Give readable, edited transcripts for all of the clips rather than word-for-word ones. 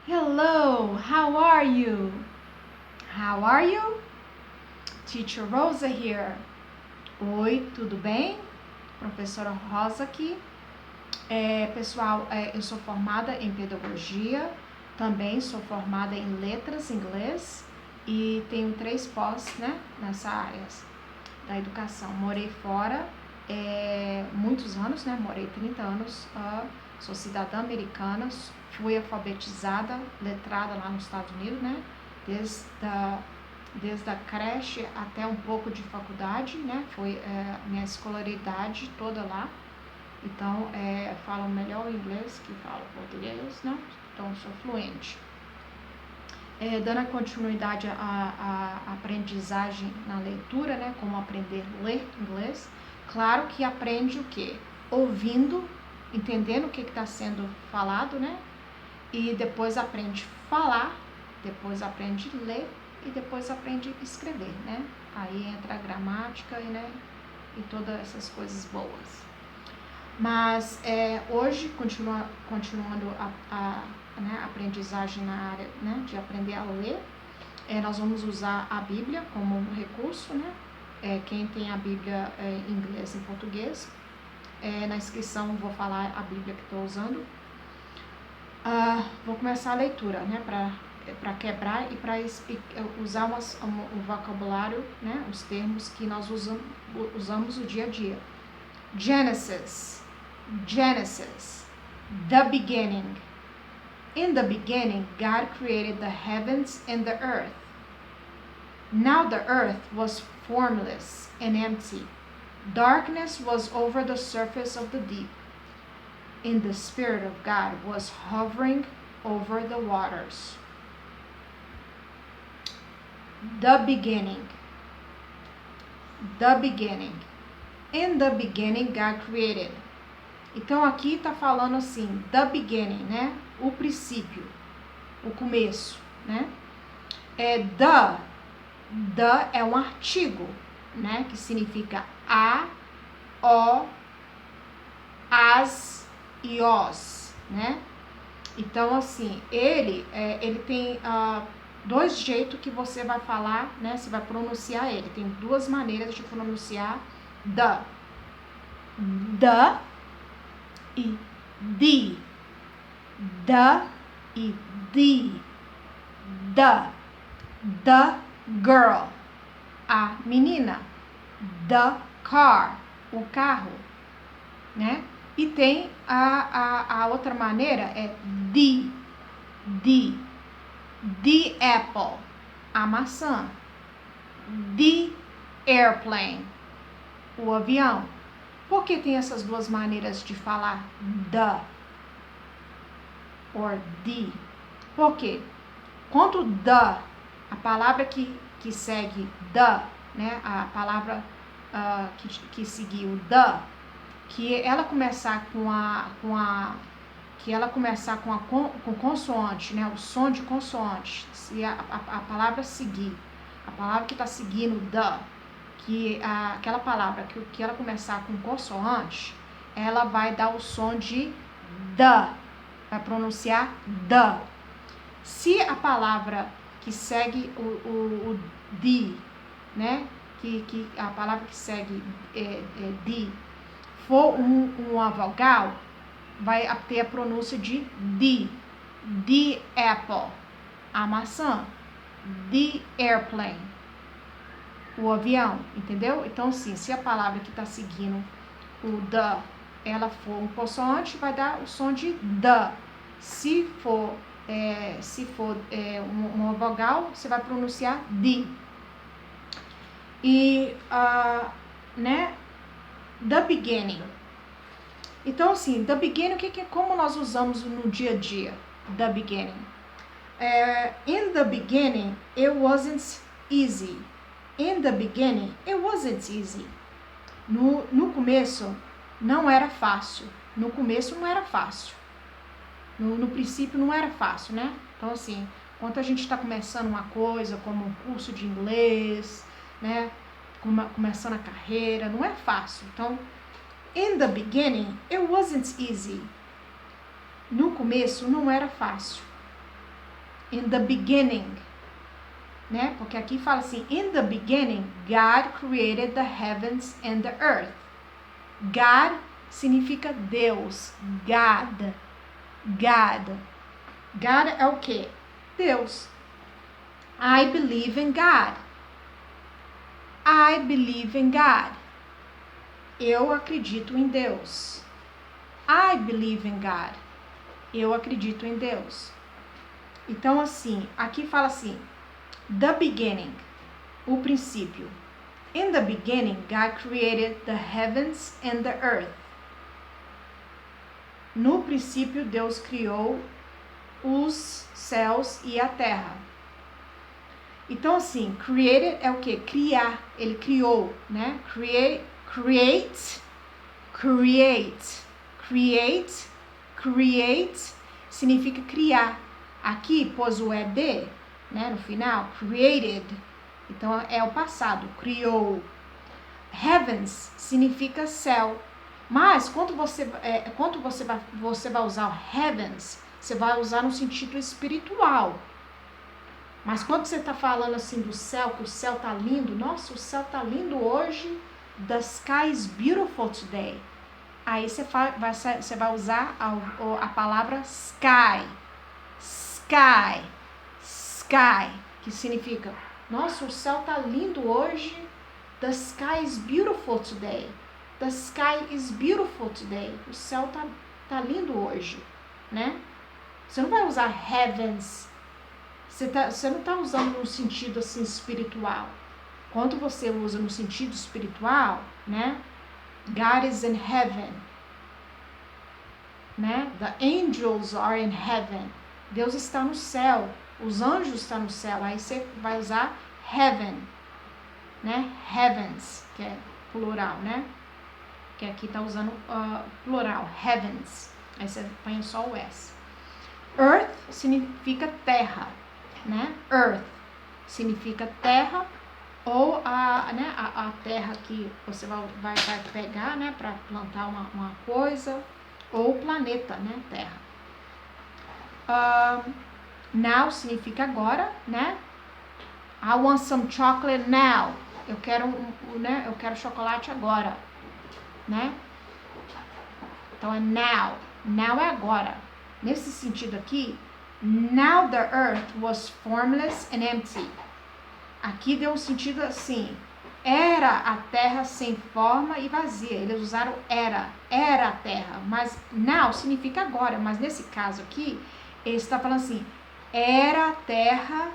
Hello, how are you? How are you? Teacher Rosa here. Oi, tudo bem? Professora Rosa aqui. Pessoal, eu sou formada em pedagogia, também sou formada em letras, inglês, e tenho 3 pós, nessa área da educação. Morei fora muitos anos, morei 30 anos, sou cidadã americana, fui alfabetizada, letrada lá nos Estados Unidos, desde a creche até um pouco de faculdade, foi minha escolaridade toda lá. Então, falo melhor inglês que falo português, Então, sou fluente. Dando continuidade à aprendizagem na leitura, como aprender a ler inglês. Claro que aprende o quê? Ouvindo, entendendo o que está sendo falado, E depois aprende a falar, depois aprende a ler e depois aprende a escrever, Aí entra a gramática e todas essas coisas boas. Mas hoje, continuando a aprendizagem na área de aprender a ler, nós vamos usar a Bíblia como um recurso, quem tem a Bíblia em inglês e em português, na inscrição vou falar a Bíblia que estou usando. Vou começar a leitura, para quebrar e para usar o vocabulário, os termos que nós usamos no dia a dia. Genesis, the beginning. In the beginning, God created the heavens and the earth. Now the earth was formless and empty. Darkness was over the surface of the deep, and the Spirit of God was hovering over the waters. The beginning. In the beginning, God created. Então, aqui está falando assim, the beginning, O princípio, o começo, The é um artigo, Que significa a, o, as e os, Então, assim, ele tem 2 jeitos que você vai falar, Você vai pronunciar ele. Tem 2 maneiras de pronunciar the e the. The e the girl, a menina. The car, o carro, E tem a outra maneira, the apple, a maçã. The airplane, o avião. Por que tem essas 2 maneiras de falar the or the? Porque quando the, a palavra que segue the, a palavra que seguiu the, que ela começar com consoante, o som de consoante, se a palavra seguir, a palavra que está seguindo the, que aquela palavra que ela começar com consoante, ela vai dar o som de the, vai pronunciar the. Se a palavra que segue o the, que a palavra que segue the, for uma vogal, vai ter a pronúncia de the apple, a maçã, the airplane, o avião, entendeu? Então, assim, se a palavra que está seguindo o the, ela for um consoante, vai dar o som de the. Se for uma vogal, você vai pronunciar the. E, the beginning. Então, assim, the beginning, como nós usamos no dia a dia? The beginning. In the beginning, it wasn't easy. In the beginning, it wasn't easy. No começo, não era fácil. No começo, não era fácil. No princípio, não era fácil, Então, assim, quando a gente está começando uma coisa, como um curso de inglês, começando a carreira, não é fácil. Então, in the beginning, it wasn't easy. No começo, não era fácil. In the beginning, né? Porque aqui fala assim, in the beginning, God created the heavens and the earth. God significa Deus. God. God. God é o quê? Deus. I believe in God. I believe in God. Eu acredito em Deus. I believe in God. Eu acredito em Deus. Então, assim, aqui fala assim, the beginning, o princípio. In the beginning, God created the heavens and the earth. No princípio, Deus criou os céus e a terra. Então, assim, created é o quê? Criar. Ele criou, né? Create significa criar. Aqui pôs o ED, né, no final, created. Então é o passado, criou. Heavens significa céu. Mas quando você vai usar o heavens, você vai usar no sentido espiritual. Mas quando você está falando assim do céu, que o céu tá lindo, nossa, o céu tá lindo hoje, the sky is beautiful today. Aí você vai usar a palavra sky, que significa, nossa, o céu tá lindo hoje, the sky is beautiful today. The sky is beautiful today. O céu tá lindo hoje, né? Você não vai usar heavens. Você não está usando no sentido assim espiritual. Quando você usa no sentido espiritual, né? God is in heaven, né? The angels are in heaven. Deus está no céu. Os anjos estão no céu. Aí você vai usar heaven, né? Heavens, que é plural, né? Que aqui está usando plural, heavens. Aí você põe só o S. Earth significa terra, né? Earth significa terra, ou a terra que você vai pegar, né, para plantar uma coisa, ou planeta, né, terra. Now significa agora, né? I want some chocolate now. Eu quero chocolate agora, né? Então é now. Now é agora. Nesse sentido aqui, now the earth was formless and empty. Aqui deu um sentido assim, era a terra sem forma e vazia. Eles usaram era a terra, mas now significa agora, mas nesse caso aqui, ele está falando assim, era a terra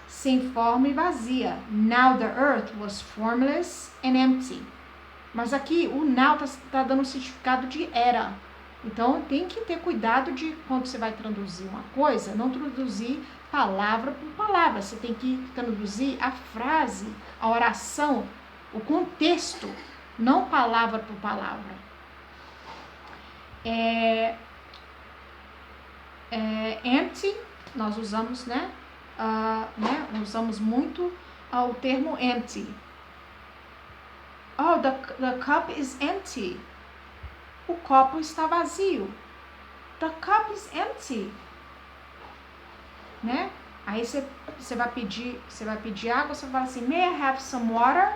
sem forma e vazia. Now the earth was formless and empty. Mas aqui o now está dando um significado de era. Então tem que ter cuidado de quando você vai traduzir uma coisa, não traduzir palavra por palavra. Você tem que traduzir a frase, a oração, o contexto, não palavra por palavra. Empty, nós usamos, né? Usamos muito o termo empty. Oh, the cup is empty. O copo está vazio. The cup is empty. Né? Aí você vai pedir água, você vai falar assim, may I have some water?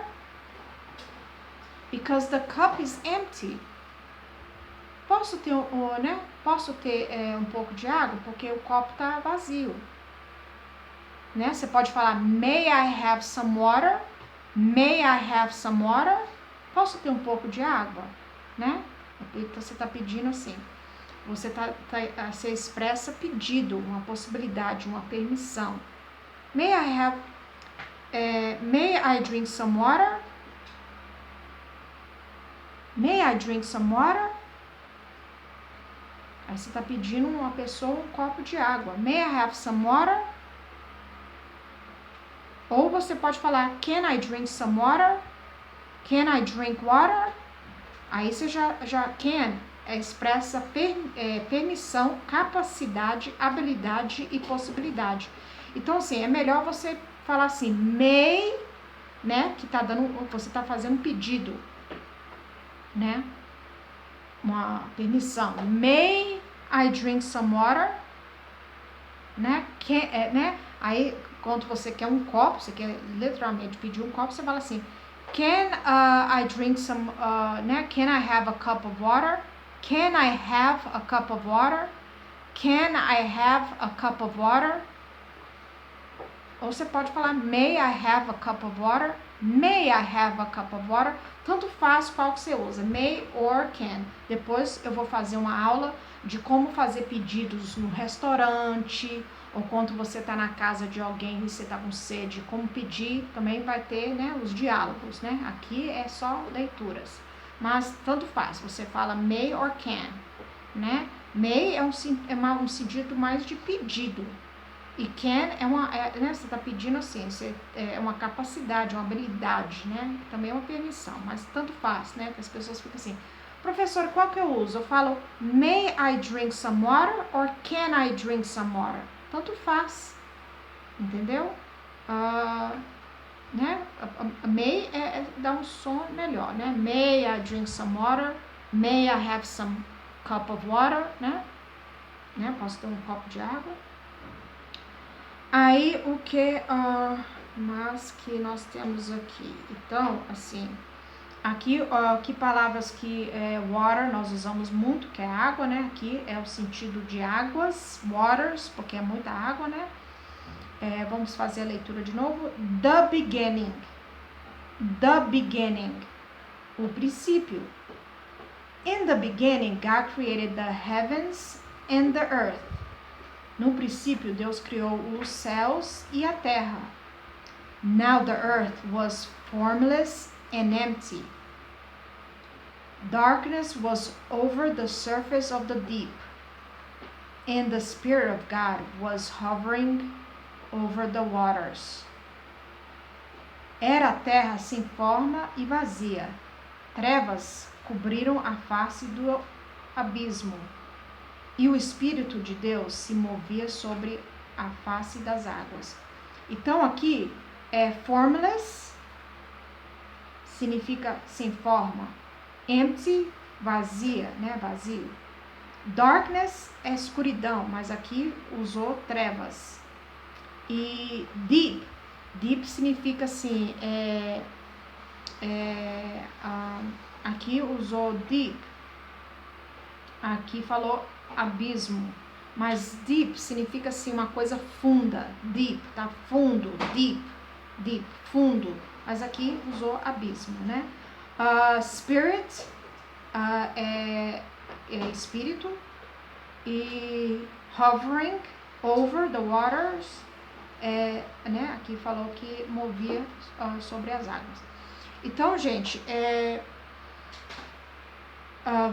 Because the cup is empty. Posso ter um pouco de água? Porque o copo está vazio. Né? Você pode falar, may I have some water? May I have some water? Posso ter um pouco de água? Né? Então você está pedindo assim. Você expressa pedido, uma possibilidade, uma permissão. May I drink some water? May I drink some water? Aí você está pedindo uma pessoa um copo de água. May I have some water? Ou você pode falar, can I drink some water? Can I drink water? Aí você já can expressa permissão, capacidade, habilidade e possibilidade. Então, assim, é melhor você falar assim, may, né, que você tá fazendo um pedido, né, uma permissão. May I drink some water? né? Né? Aí, quando você quer um copo, você quer literalmente pedir um copo, você fala assim, can I drink some, né? Can I have a cup of water? Can I have a cup of water? Can I have a cup of water? Ou você pode falar, may I have a cup of water? May I have a cup of water? Tanto faz qual que você usa, may or can. Depois eu vou fazer uma aula de como fazer pedidos no restaurante, ou quando você está na casa de alguém e você está com sede, como pedir, também vai ter, né, os diálogos, né? Aqui é só leituras. Mas tanto faz, você fala may or can, né? May é um sentido mais de pedido. E can né, você está pedindo assim, é uma capacidade, uma habilidade, né? Também é uma permissão, mas tanto faz, né? Que as pessoas ficam assim, professor, qual que eu uso? Eu falo, may I drink some water or can I drink some water? Tanto faz, entendeu? Né? May dá um som melhor, né? May I drink some water? May I have some cup of water, né? Posso ter um copo de água? Aí, o que mais que nós temos aqui? Então, assim, aqui, que palavras que water nós usamos muito, que é água, né? Aqui é o sentido de águas, waters, porque é muita água, né? Vamos fazer a leitura de novo. The beginning. The beginning. O princípio. In the beginning, God created the heavens and the earth. No princípio, Deus criou os céus e a terra. Now the earth was formless and empty. Darkness was over the surface of the deep, and the Spirit of God was hovering over the waters. Era a terra sem forma e vazia. Trevas cobriram a face do abismo. E o Espírito de Deus se movia sobre a face das águas. Então aqui formless, significa sem forma. Empty, vazia, né? Vazio. Darkness é escuridão, mas aqui usou trevas. E deep significa assim, aqui usou deep. Aqui falou abismo, mas deep significa assim uma coisa funda, deep, tá? Fundo, deep, fundo, mas aqui usou abismo, né? Spirit é espírito, e hovering over the waters, né? Aqui falou que movia sobre as águas. Então, gente,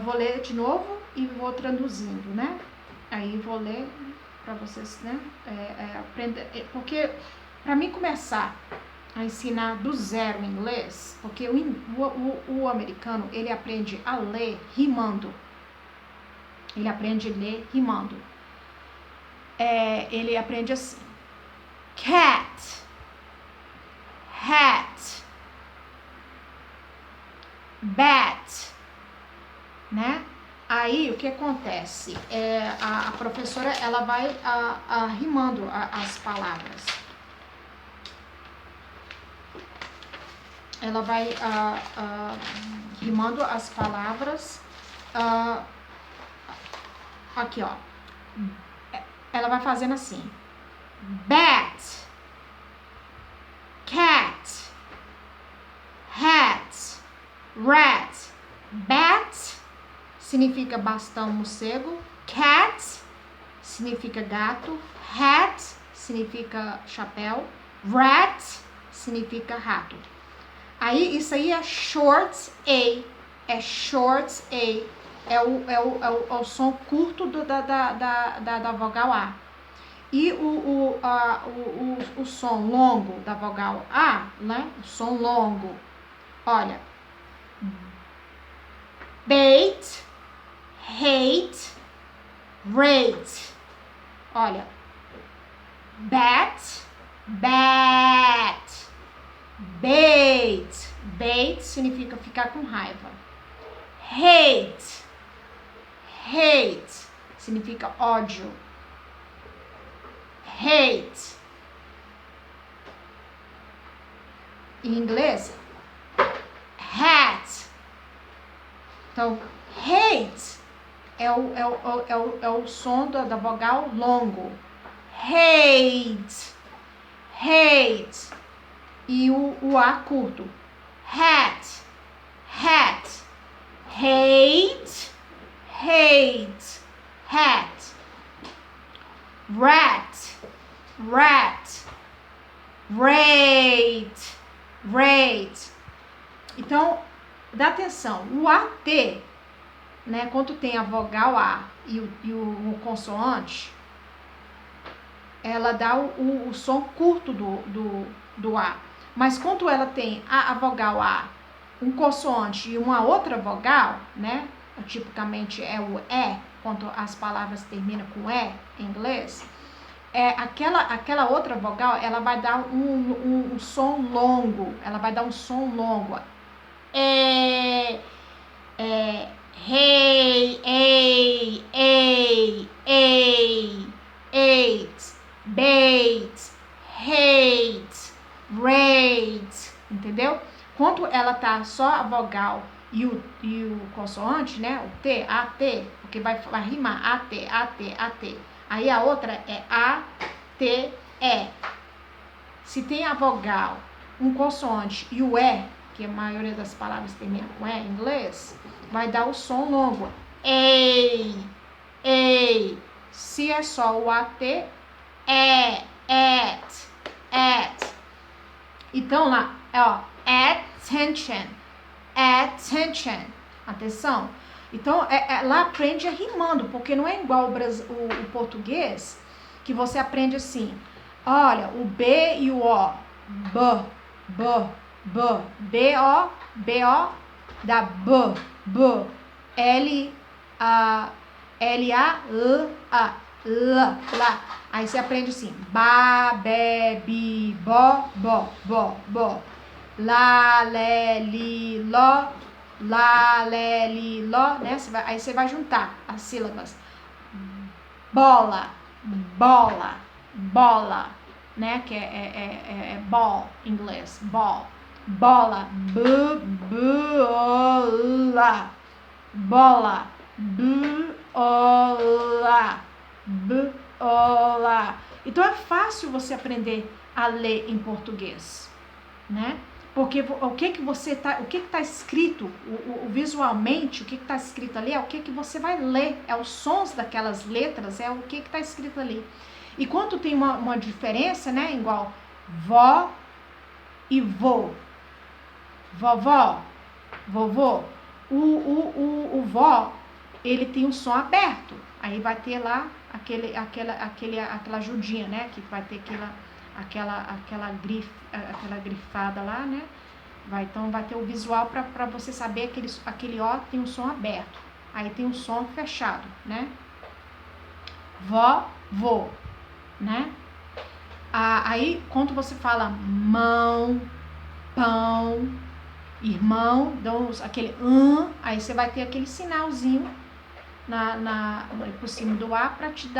vou ler de novo e vou traduzindo, né? Aí vou ler para vocês, né? Aprender, porque para mim começar a ensinar do zero inglês, porque o americano, ele aprende a ler rimando. Ele aprende a ler rimando. Ele aprende assim: cat, hat, bat, né? Aí o que acontece? A professora, ela vai rimando as palavras. Ela vai rimando as palavras. Aqui, ó. Ela vai fazendo assim: bat, cat, hat, rat. Bat significa bastão, morcego. Cat significa gato. Hat significa chapéu. Rat significa rato. Aí, isso aí é short A. É short A. É o som curto da vogal A. E o som longo da vogal A, né? O som longo. Olha. Bait, hate, rate. Olha. Bat, bait. Bait significa ficar com raiva. Hate significa ódio. hate. Em inglês, hat. Então, hate é o som da vogal longo. Hate. Hate. E o A curto. Hat. Hat. Hate. Hate. Hat. Rat. Rat. Rate. Rate. Então, dá atenção. O AT, né, quando tem a vogal A e o consoante, ela dá o som curto do A. Mas quando ela tem a vogal A, um consoante e uma outra vogal, né, tipicamente é o E, quando as palavras terminam com E em inglês, aquela outra vogal, ela vai dar um som longo, ela vai dar um som longo. Hey, eight, bait, hate, rate, entendeu? Quando ela tá só a vogal e o consoante, né, o T, AT, porque vai rimar AT, AT, AT. Aí a outra é A, T, E. Se tem a vogal, um consoante e o E, que a maioria das palavras termina com E em inglês, vai dar o som longo. Ei, ei. Se é só o AT, at. Então lá, ó, attention, attention. Atenção. Então, lá aprende rimando, porque não é igual o português, que você aprende assim. Olha, o B e o O. B, B-O, B-O, dá B, L-A, L-A, lá. Aí você aprende assim, ba, be, bi, bo, lá, lé, li, ló, lá, lé, li, ló, né? Aí você vai juntar as sílabas. Bola, né? Que é ball em inglês, ball. Bola, bola, bola, bola. Então é fácil você aprender a ler em português, né? Porque o que tá escrito, visualmente, o que tá escrito ali é o que você vai ler, é os sons daquelas letras, é o que tá escrito ali. E quando tem uma diferença, né, igual vó e vô, vovó, vovô, o vó, ele tem um som aberto, aí vai ter lá aquela ajudinha, né, que vai ter aquela grifada lá, né, então vai ter o visual para você saber aquele ó tem um som aberto, aí tem um som fechado, né, vó, vô, né, aí quando você fala mão, pão, irmão, dão aquele aí você vai ter aquele sinalzinho por cima do A para te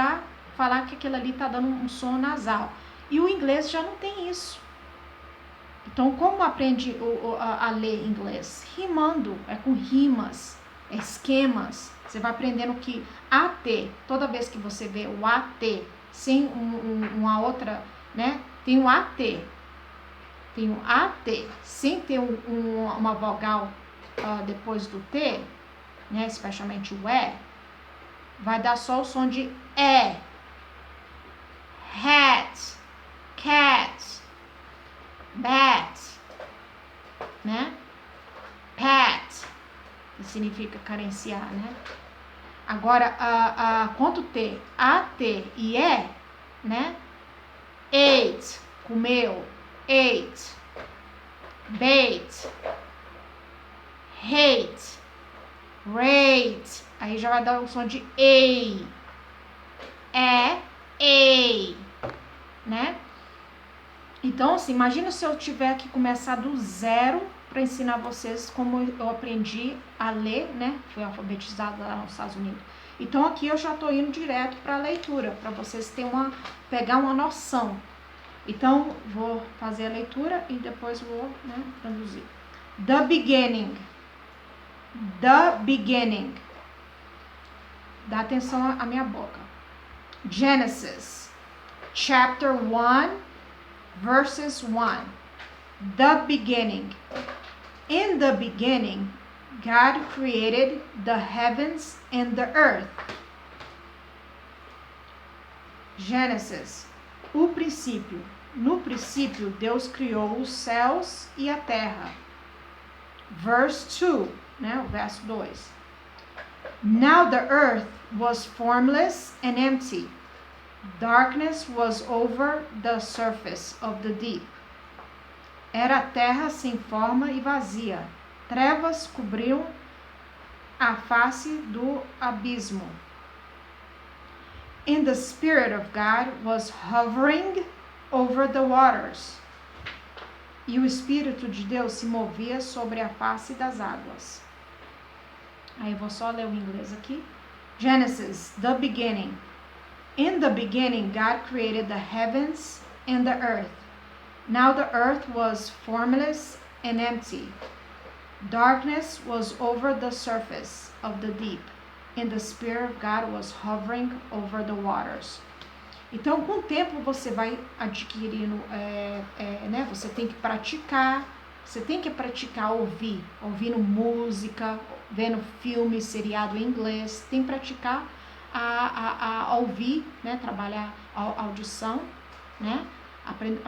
falar que aquilo ali tá dando um som nasal. E o inglês já não tem isso. Então, como aprende a ler inglês? Rimando, é com rimas, é esquemas. Você vai aprendendo que AT, toda vez que você vê o AT sem uma outra, né? Tem o AT. Tem o AT, sem ter uma vogal depois do T, né, especialmente o E, vai dar só o som de E. Hat, cat, bat, né? Pat, que significa carenciar, né? Agora, quanto T, AT e E, né? Ate, comeu. Ate, bait, hate, rate, aí já vai dar o som de ei, ei, né? Então, assim, imagina se eu tiver que começar do zero para ensinar vocês como eu aprendi a ler, né? Fui alfabetizada lá nos Estados Unidos. Então aqui eu já estou indo direto para a leitura, para vocês pegar uma noção. Então vou fazer a leitura e depois vou, né, traduzir. The beginning. The beginning. Dá atenção à minha boca. Genesis, chapter 1, verses 1. The beginning. In the beginning, God created the heavens and the earth. Gênesis, o princípio. No princípio, Deus criou os céus e a terra. Verse 2, né, o verso 2. Now the earth was formless and empty. Darkness was over the surface of the deep. Era a terra sem forma e vazia. Trevas cobriam a face do abismo. And the Spirit of God was hovering over the waters. E o Espírito de Deus se movia sobre a face das águas. Aí eu vou só ler o inglês aqui. Genesis, the beginning. In the beginning, God created the heavens and the earth. Now the earth was formless and empty. Darkness was over the surface of the deep, and the Spirit of God was hovering over the waters. Então, com o tempo, você vai adquirindo, né? Você tem que praticar, ouvindo música, vendo filme, seriado em inglês. Tem que praticar a ouvir, né? Trabalhar a audição, né?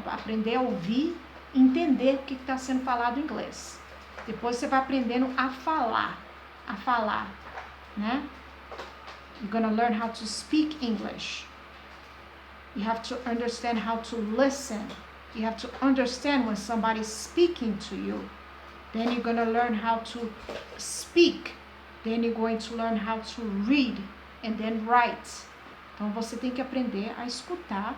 Aprender a ouvir, entender o que está sendo falado em inglês. Depois você vai aprendendo a falar, né? You're gonna learn how to speak English. You have to understand how to listen. You have to understand when somebody's speaking to you. Then you're gonna learn how to speak. Then you're going to learn how to read and then write. Então você tem que aprender a escutar,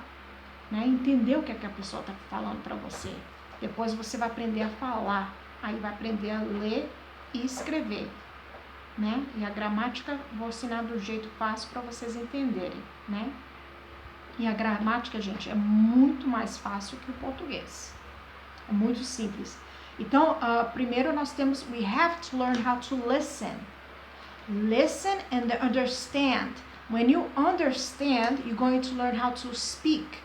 né? Entender o que a pessoa está falando para você. Depois você vai aprender a falar. Aí vai aprender a ler e escrever, né? E a gramática vou ensinar do jeito fácil para vocês entenderem, né? E a gramática, gente, é muito mais fácil que o português. É muito simples. Então, primeiro nós temos, we have to learn how to listen. Listen and understand. When you understand, you're going to learn how to speak.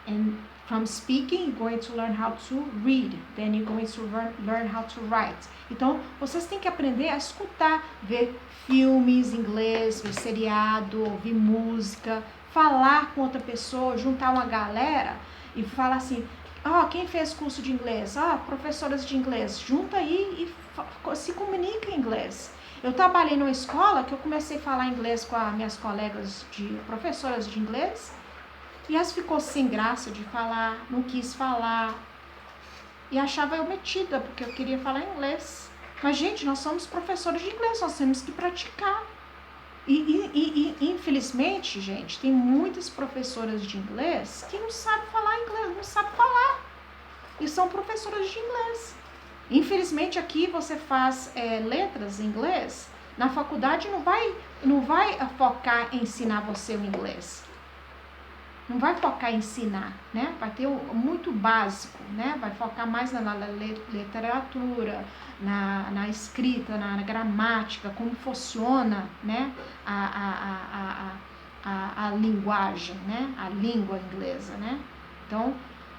And from speaking, you're going to learn how to read. Then you're going to learn how to write. Então, vocês têm que aprender a escutar, ver filmes em inglês, ver seriado, ouvir música, falar com outra pessoa, juntar uma galera e falar assim, quem fez curso de inglês? Professoras de inglês. Junta aí e se comunica em inglês. Eu trabalhei numa escola que eu comecei a falar inglês com as minhas colegas professoras de inglês. E elas ficou sem graça de falar, não quis falar. E achava eu metida, porque eu queria falar inglês. Mas, gente, nós somos professores de inglês, nós temos que praticar. E infelizmente, gente, tem muitas professoras de inglês que não sabem falar inglês, não sabem falar. E são professoras de inglês. Infelizmente, aqui você faz letras em inglês, na faculdade não vai focar em ensinar você o inglês. Não vai focar em ensinar, né? Vai ter muito básico, né? Vai focar mais na literatura, na escrita, na gramática, como funciona, né? A linguagem, né? A língua inglesa, né? Então,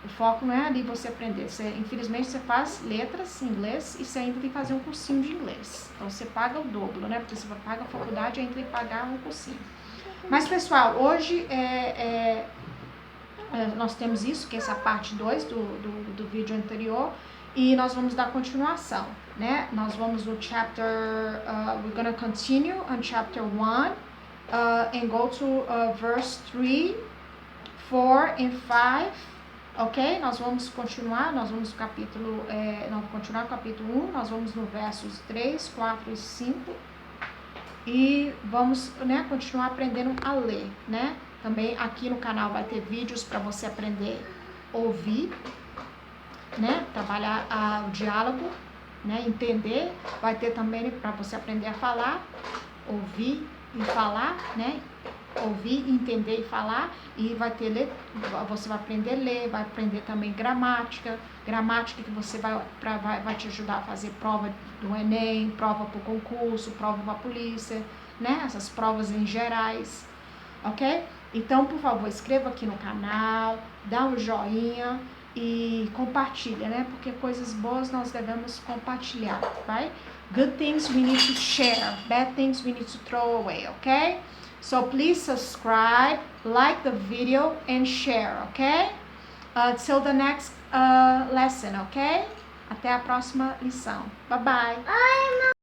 o foco não é ali você aprender. Infelizmente, você faz letras em inglês e você ainda tem que fazer um cursinho de inglês. Então, você paga o dobro, né? Porque você paga a faculdade e ainda tem que pagar um cursinho. Mas, pessoal, hoje nós temos isso, que é essa parte 2 do vídeo anterior, e nós vamos dar continuação, né? Nós vamos no chapter, we're gonna continue on chapter 1 and go to verse 3, 4 and 5, ok? Nós vamos continuar no capítulo, continuar o capítulo 1, nós vamos no versos 3, 4 e 5, e vamos, né, continuar aprendendo a ler, né? Também aqui no canal vai ter vídeos para você aprender a ouvir, né? Trabalhar o diálogo, né? Entender. Vai ter também para você aprender a falar, ouvir e falar, né? Ouvir, entender e falar, e você vai aprender a ler, vai aprender também gramática que você vai te ajudar a fazer prova do Enem, prova para o concurso, prova para a polícia, né? Essas provas em gerais, ok? Então, por favor, inscreva aqui no canal, dá um joinha e compartilha, né? Porque coisas boas nós devemos compartilhar, right? Good things we need to share, bad things we need to throw away, okay? So please subscribe, like the video and share, okay? Till the next lesson, okay? Até a próxima lição. Bye bye.